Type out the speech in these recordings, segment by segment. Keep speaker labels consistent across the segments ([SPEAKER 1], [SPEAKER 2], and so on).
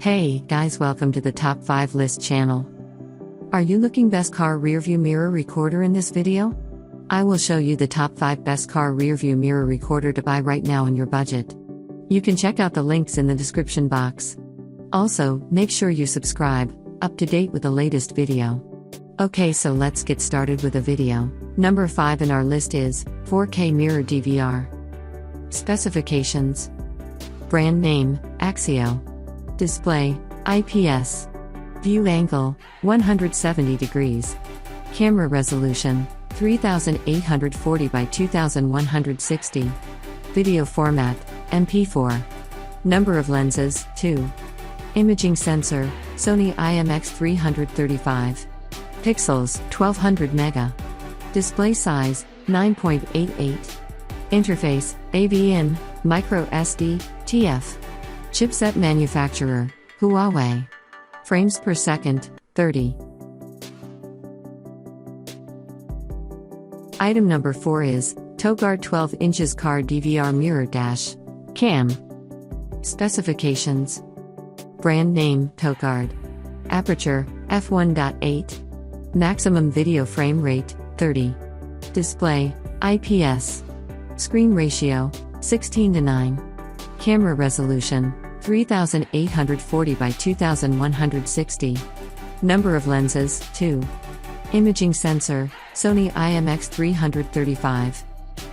[SPEAKER 1] Hey guys, welcome to the Top 5 List channel. Are you looking best car rearview mirror recorder in this video? I will show you the top 5 best car rearview mirror recorder to buy right now on your budget. You can check out the links in the description box. Also, make sure you subscribe, up to date with the latest video. Okay, so let's get started with the video. Number 5 in our list is 4K mirror DVR. Specifications. Brand name, Axio. Display, IPS. View angle, 170 degrees. Camera resolution, 3840 by 2160. Video format, MP4. Number of lenses, 2. Imaging sensor, Sony IMX335. Pixels, 1200 mega. Display size, 9.88. Interface, AV-in, micro SD, TF. Chipset manufacturer, Huawei. Frames per second, 30. Item number 4 is Tokar 12 inches car DVR mirror dash cam. Specifications. Brand name, Tokar. Aperture, f1.8. Maximum video frame rate, 30. Display, IPS. Screen ratio, 16:9. Camera resolution, 3840 by 2160. Number of lenses, 2. Imaging sensor, Sony IMX335.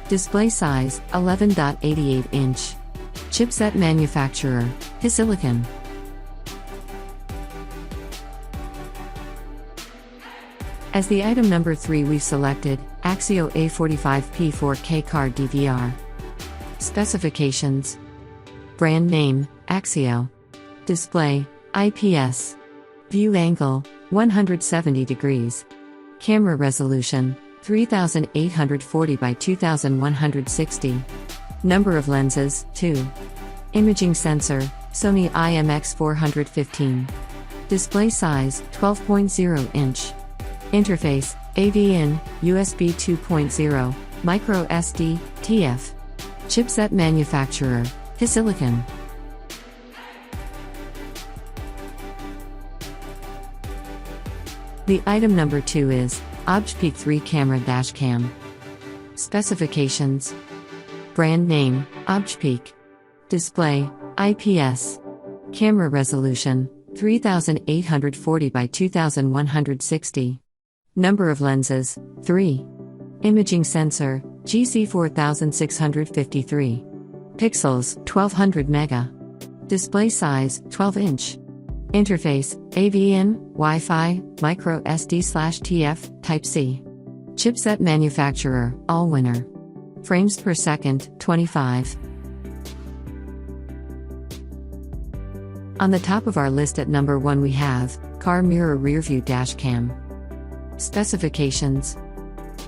[SPEAKER 1] Display size, 11.88 inch. Chipset manufacturer, HiSilicon. As the item number 3 we've selected, Axio A45P 4K car DVR. Specifications. Brand name, Axio. Display, IPS. View angle, 170 degrees. Camera resolution, 3840 by 2160. Number of lenses, 2. Imaging sensor, Sony IMX415. Display size, 12.0 inch. Interface, AV-in, USB 2.0, micro SD, TF. Chipset manufacturer, HiSilicon. The item number 2 is ObjPeak 3 camera Dashcam. Specifications. Brand name, ObjPeak. Display, IPS. Camera resolution, 3840 by 2160. Number of lenses, 3. Imaging sensor, GC4653. Pixels, 1200 mega. Display size, 12 inch. Interface, AV-in, Wi-Fi, micro SD/TF, Type-C. Chipset manufacturer, Allwinner. Frames per second, 25. On the top of our list at number 1 we have car mirror rearview dashcam. Specifications.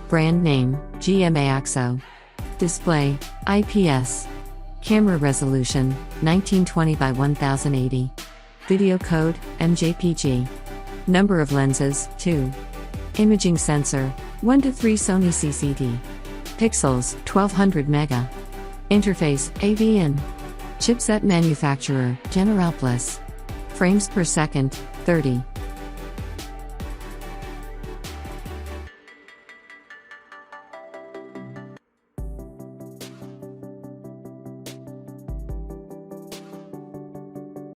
[SPEAKER 1] Brand name, GMA Axio. Display, IPS. Camera resolution, 1920 by 1080. Video code, MJPG. Number of lenses, 2. Imaging sensor, 1 to 3 Sony CCD. Pixels, 1200 mega. Interface, AV-in. Chipset manufacturer, General Bliss. Frames per second, 30.